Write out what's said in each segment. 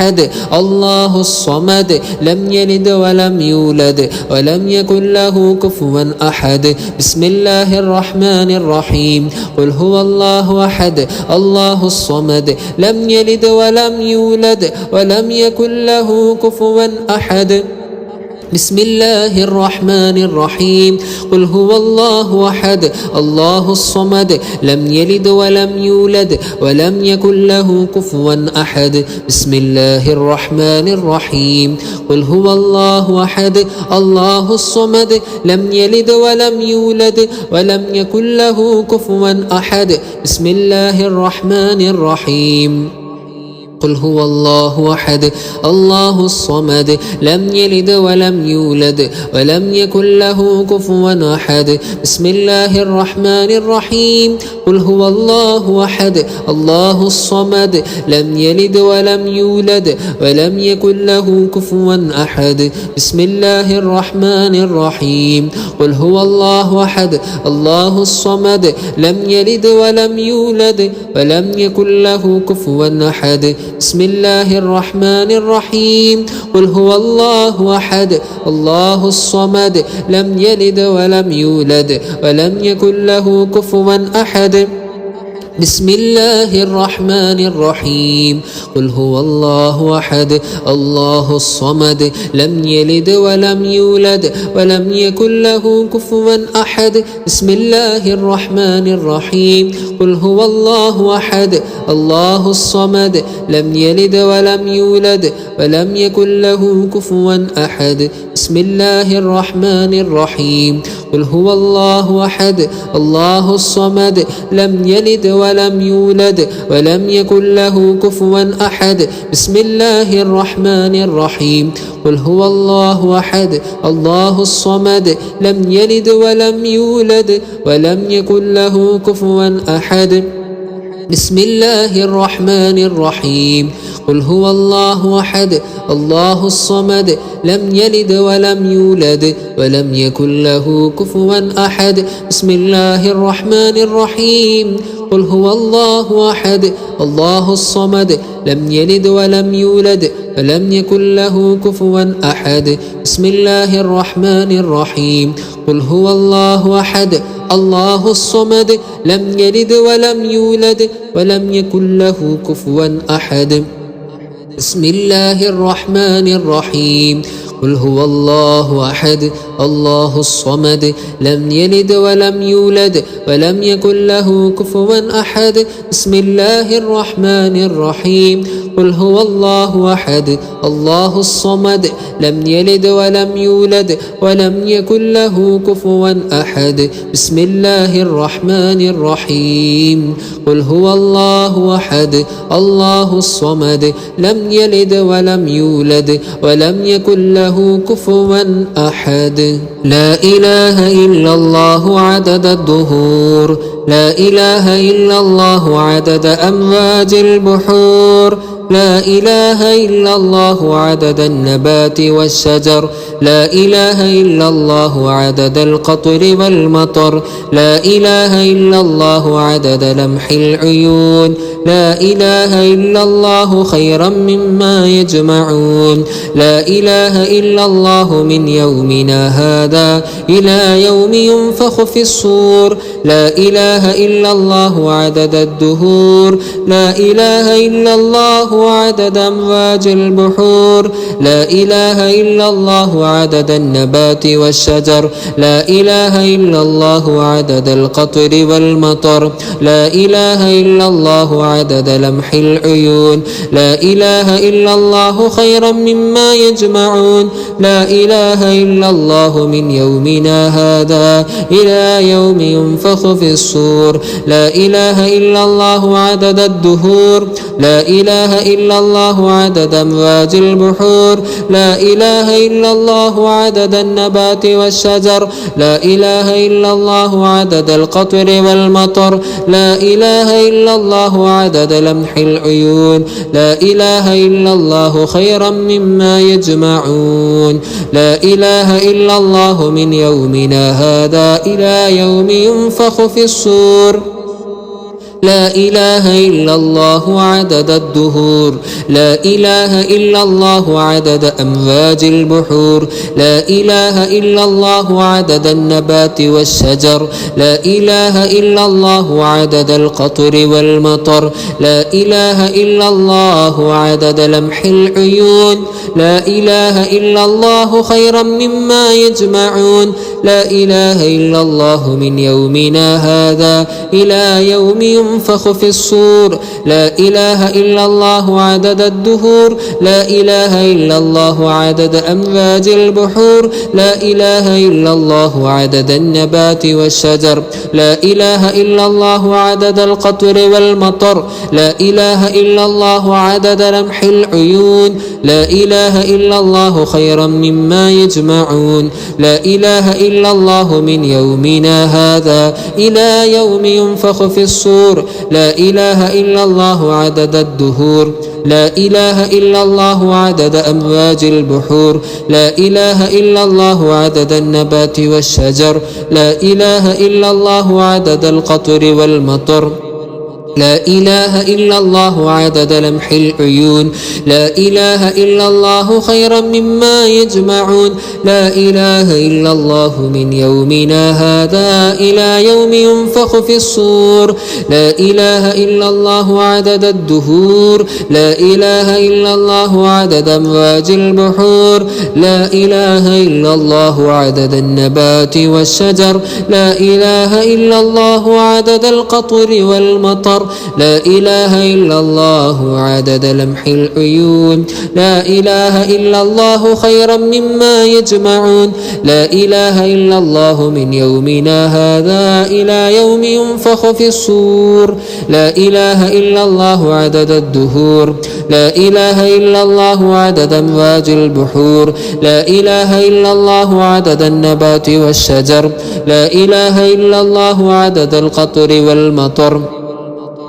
أحد الله الصمد لم يلد ولم يولد ولم يكن له كفوا أحد بسم الله الرحمن الرحيم قل هو الله أحد الله الصمد لم يلد ولم يولد ولم يكن له كفوا أحد بسم الله الرحمن الرحيم قل هو الله أحد الله الصمد لم يلد ولم يولد ولم يكن له كفوا أحد بسم الله الرحمن الرحيم قل هو الله أحد الله الصمد لم يلد ولم يولد ولم يكن له كفوا أحد بسم الله الرحمن الرحيم قل هو الله أحد الله الصمد لم يلد ولم يولد ولم يكن له كفوا أحد بسم الله الرحمن الرحيم قل هو الله أحد الله الصمد لم يلد ولم يولد ولم يكن له كفوا أحد بسم الله الرحمن الرحيم قل هو الله أحد الله الصمد لم يلد ولم يولد ولم يكن له كفوا أحد بسم الله الرحمن الرحيم قل هو الله أحد الله الصمد لم يلد ولم يولد ولم يكن له كفوا أحد بسم الله الرحمن الرحيم قل هو الله أحد الله الصمد لم يلد ولم يولد ولم يكن له كفوا أحد بسم الله الرحمن الرحيم قل هو الله أحد الله الصمد لم يلد ولم يولد ولم يكن له كفوا أحد بسم الله الرحمن الرحيم قل هو الله أحد الله الصمد لم يلد ولم يولد ولم يكن له كفوا أحد بسم الله الرحمن الرحيم قل هو الله أحد الله الصمد لم يلد ولم يولد ولم يكن له كفوا أحد بسم الله الرحمن الرحيم قل هو الله أحد الله الصمد لم يلد ولم يولد ولم يكن له كفوا أحد بسم الله الرحمن الرحيم قل هو الله أحد الله الصمد لم يلد ولم يولد ولم يكن له كفوا أحد بسم الله الرحمن الرحيم قل هو الله أحد الله الصمد لم يلد ولم يولد ولم يكن له كفوا أحد بسم الله الرحمن الرحيم قل هو الله أحد الله الصمد لم يلد ولم يولد ولم يكن له كفوا أحد بسم الله الرحمن الرحيم قل هو الله أحد الله الصمد لم يلد ولم يولد ولم يكن له كفوا أحد بسم الله الرحمن الرحيم قل هو الله أحد الله الصمد لم يلد ولم يولد ولم يكن له كفوا أحد لا إله إلا الله عدد الدهور لا إله إلا الله عدد أمواج البحور لا إله إلا الله عدد النبات والشجر لا إله إلا الله عدد القطر والمطر لا إله إلا الله عدد لمح العيون لا إله إلا الله خيرا مما يجمعون لا إله إلا الله من يومنا هذا إلى يوم ينفخ في الصور لا إله إلا الله عدد الدهور لا إله إلا الله عدد أمواج البحور لا إله إلا الله عدد النبات والشجر لا إله إلا الله عدد القطر والمطر لا إله إلا الله عدد لمح العيون لا إله إلا الله خيرا مما يجمعون لا إله إلا الله من يومنا هذا إلى يوم ينفخ في الصور لا إله إلا الله عدد الدهور لا إله إلا الله عدد أمواج البحور لا إله إلا الله عدد النبات والشجر لا إله إلا الله عدد القطر والمطر لا إله إلا الله عدد لمح العيون لا إله إلا الله خيرا مما يجمعون لا إله إلا الله من يومنا هذا إلى يوم ينفخ في الصور لا إله إلا الله عدد الدهور لا إله إلا الله عدد أمواج البحور لا إله إلا الله عدد النبات والشجر لا إله إلا الله عدد القطر والمطر لا إله إلا الله عدد لمح العيون لا إله إلا الله خيرا مما يجمعون لا إله إلا الله من يومنا هذا إلى يوم ينفخ في الصور لا إله إلا الله عدد الدهور لا إله إلا الله عدد أمواج البحور لا إله إلا الله عدد النبات والشجر لا إله إلا الله عدد القطر والمطر لا إله إلا الله عدد لمح العيون لا إله إلا الله خيرا مما يجمعون لا إله إلا الله من يومنا هذا إلى يوم ينفخ في الصور لا إله إلا الله عدد الدهور لا إله إلا الله عدد أمواج البحور لا إله إلا الله عدد النبات والشجر لا إله إلا الله عدد القطر والمطر لا إله إلا الله عدد لمح العيون لا إله إلا الله خيرا مما يجمعون لا إله إلا الله من يومنا هذا إلى يوم ينفخ في الصور لا إله إلا الله عدد الدهور لا إله إلا الله عدد أمواج البحور لا إله إلا الله عدد النبات والشجر لا إله إلا الله عدد القطر والمطر لا إله إلا الله عدد لمح العيون لا إله إلا الله خيرا مما يجمعون لا إله إلا الله من يومنا هذا إلى يوم ينفخ في الصور لا إله إلا الله عدد الدهور لا إله إلا الله عدد أمواج البحور لا إله إلا الله عدد النبات والشجر لا إله إلا الله عدد القطر والمطر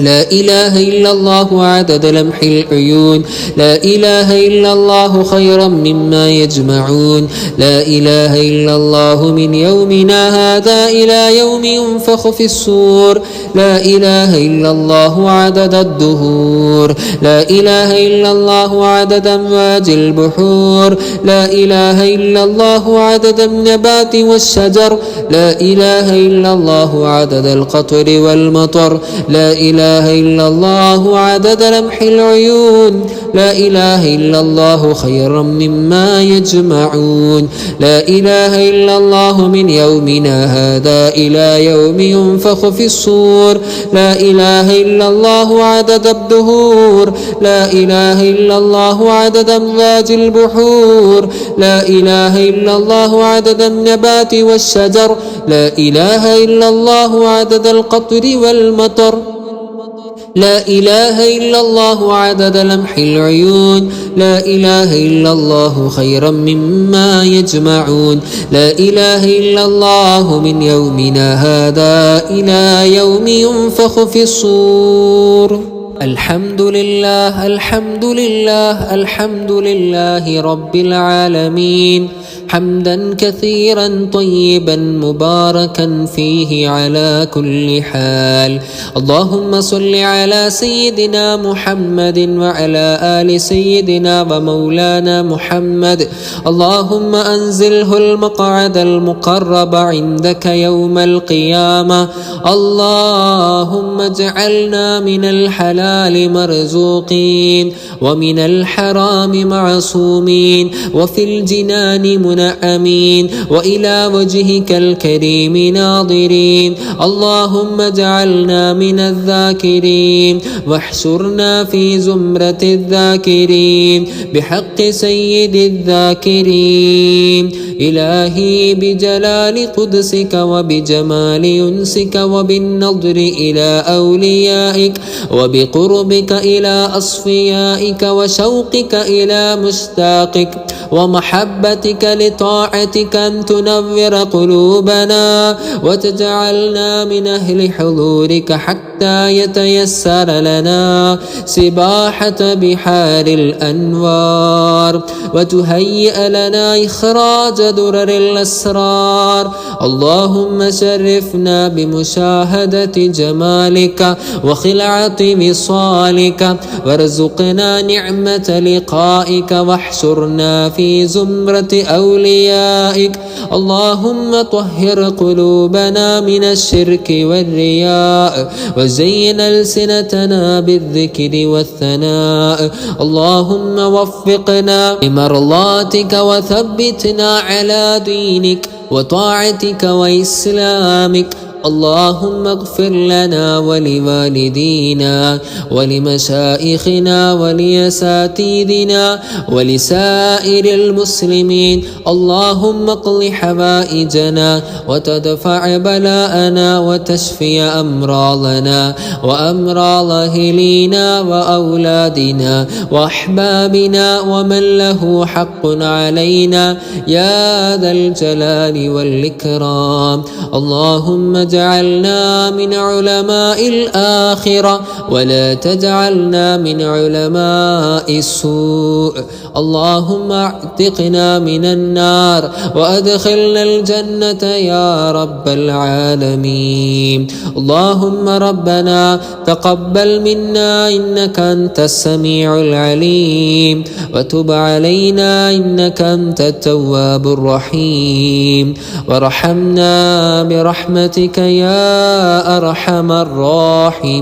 لا إله إلا الله عدد لمح العيون لا إله إلا الله خيرا مما يجمعون لا إله إلا الله من يومنا هذا إلى يوم ينفخ في الصور لا إله إلا الله عدد الدهور لا إله إلا الله عدد أمواج البحور لا إله إلا الله عدد النبات والشجر لا إله إلا الله عدد القطر والمطر لا إله إلا الله عدد لمح العيون لا إله إلا الله خيرا مما يجمعون لا إله إلا الله من يومنا هذا إلى يوم ينفخ في الصور لا إله إلا الله عدد الدهور لا إله إلا الله عدد أمواج البحور لا إله إلا الله عدد النبات والشجر لا إله إلا الله عدد القطر والمطر لا إله إلا الله عدد لمح العيون لا إله إلا الله خيرا مما يجمعون لا إله إلا الله من يومنا هذا إلى يوم ينفخ في الصور الحمد لله الحمد لله الحمد لله رب العالمين حمدا كثيرا طيبا مباركا فيه على كل حال اللهم صل على سيدنا محمد وعلى آل سيدنا ومولانا محمد اللهم أنزله المقعد المقرب عندك يوم القيامة اللهم اجعلنا من الحلال مرزوقين ومن الحرام معصومين وفي الجنان منعمين وإلى وجهك الكريم ناظرين اللهم اجعلنا من الذاكرين واحشرنا في زمرة الذاكرين بحق سيد الذاكرين إلهي بجلال قدسك وبجمال ينسك وبالنظر إلى أوليائك وبقربك إلى أصفيائك وشوقك إلى مشتاقك ومحبتك لطاعتك أن تنور قلوبنا وتجعلنا من أهل حضورك حتى حتى يتيسر لنا سباحة بحار الأنوار، وتهيئ لنا إخراج درر الأسرار. اللهم شرفنا بمشاهدة جمالك وخلعة وصالك، وارزقنا نعمة لقائك، واحشرنا في زمرة أوليائك. اللهم طهر قلوبنا من الشرك والرياء، وزين ألسنتنا بالذكر والثناء. اللهم وفقنا لمرضاتك، وثبتنا على دينك وطاعتك وإسلامك. اللهم اغفر لنا ولوالدينا ولمشائخنا ولأساتذتنا ولسائر المسلمين. اللهم اقض حوائجنا وتدفع بلاءنا وتشفي أمراضنا وأمراض أهلينا وأولادنا وأحبابنا ومن له حق علينا يا ذا الجلال والإكرام. اللهم اجعلنا من علماء الآخرة ولا تجعلنا من علماء السوء. اللهم اعتقنا من النار وأدخلنا الجنة يا رب العالمين. اللهم ربنا تقبل منا إنك أنت السميع العليم، وتب علينا إنك أنت التواب الرحيم، وارحمنا برحمتك يا أرحم الراحمين.